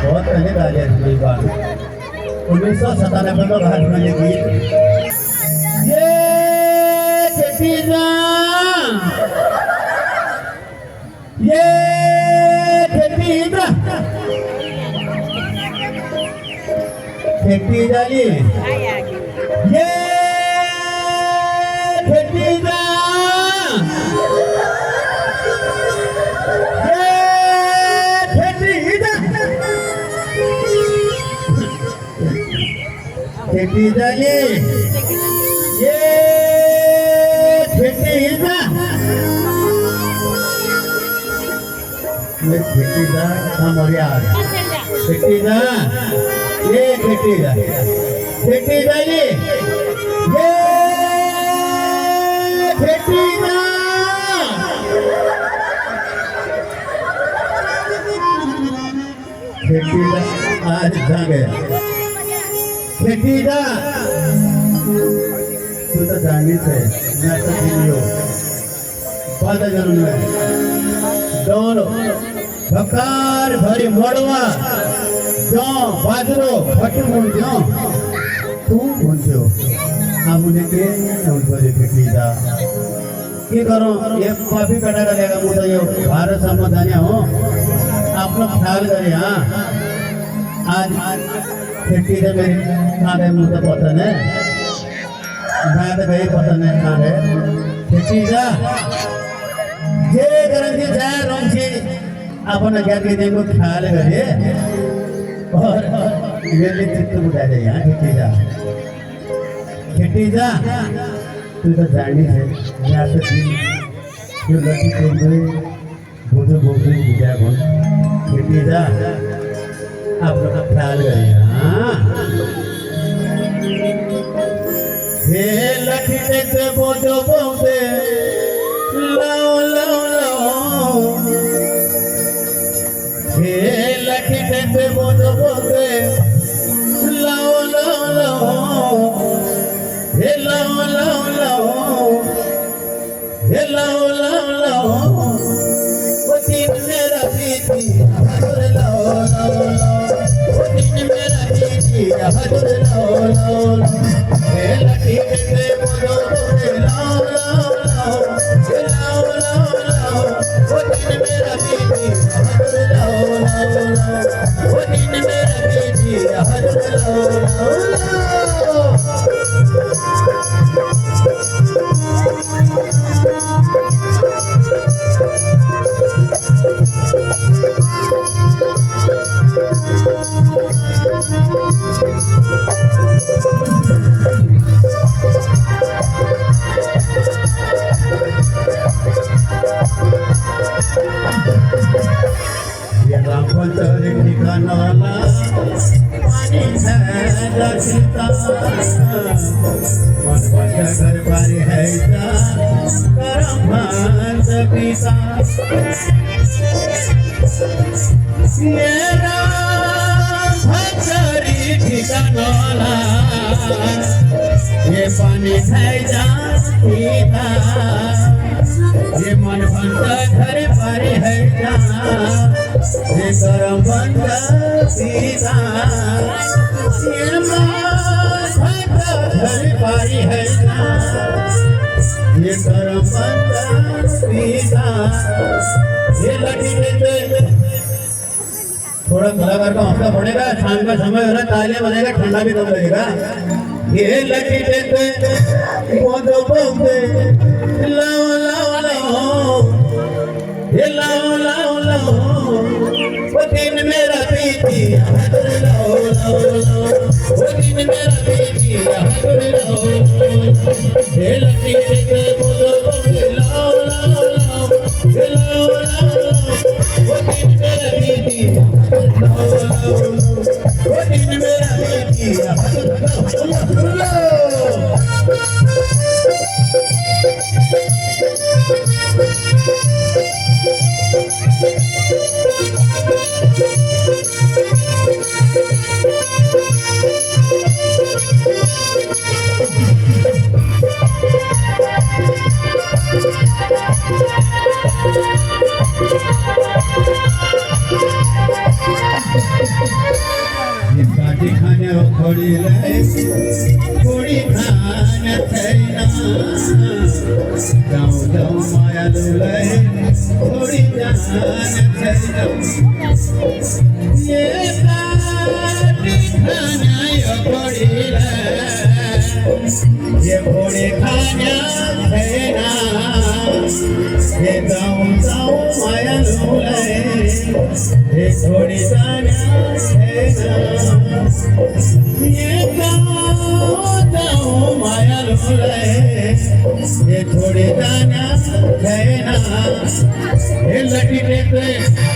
बहुत पहले गा लिया था बात 1997 में भारत में ये गीत ये खेतीजा ये खेतीजा खेतीजा जी ये खेतीजा खेतीजा ये खेतीजा ये खेतीजा हमारे खेतीजा ये खेतीजा खेतीजा ये खेतीजा खेतीजा आज जा गया खेतीजा तू तो जानी से मैं तो जीवियो पादा जरूर है दोनों भकार भरी मोड़वा जो बाजरो फट मुड़ जो तू मुझे आप मुझे के नौल पर खेतीजा की करो ये काफी कटा करेगा मुझे ये भारत संबंधानिया हो आप लोग ख्याल करें हाँ आज खेतीजा मेरी कांधे मुझे पसंद है मैं तो कहीं पसंद है कांधे खेतीजा जे करंजी जाए रोंची अपन क्या कहते हैं को ख्याल करिए और ये भी चित्त बुझा दे यहाँ खेतीजा तू तो जानी है यहाँ से तू लड़की को भी बोझो बोझो बुझा बोल खेतीजा आप लोग का ख्याल करिए हाँ हे लखीते से बोझो बोझे लाओ लाओ लाओ हे लखीते से बोझो बोझे लाओ लाओ लाओ हे लाओ लाओ लाओ हे लाओ लाओ लाओ वो दिन मेरा बीती लाओ लाओ लाओ मेरा जी हजूर लाओ लाओ हे लखीते से बोझो बोझे लाओ लाओ लाओ हे लाओ लाओ लाओ वो दिन मेरा जी हजूर लाओ लाओ लाओ वो दिन मेरा जी हजूर लाओ लाओ ठिकाना पानी है रखता मन घर पारी है करम भंत पिता मेरा भक्तरी ठिकाना ये पानी है पिता ये मन भंत घर पारी है ये करम बंद सीता ये घर पारी है ये करम बंद सीता ये लगी थोड़ा कलाकार का हौसला बढ़ेगा शाम का समय हो रहा तालियां बनेगा ठंडा भी कम लगेगा ये लगी बोधो बोधे लाओ लाओ लाओ ये लाओ लाओ लाओ वो दिन मेरा बीती लाओ लाओ लाओ वो दिन मेरा बीती लाओ ये लगी बोधो बोधे लाओ लाओ लाओ ये लाओ लाओ लाओ वो दिन मेरा बीती लाओ लाओ वो दिन मेरा बीती लाओ થોડી લઈ થોડી ખાન થઈના જાઉં જાઉં માયાલું લઈ થોડી જાન થઈના ये काटी खाना पड़ी ये घोड़े खाना ये गाँव गाँव माया लूले ये घोड़े खाना ये गाँव गाँव माया लूले ये घोड़े खाना ये लटी टेके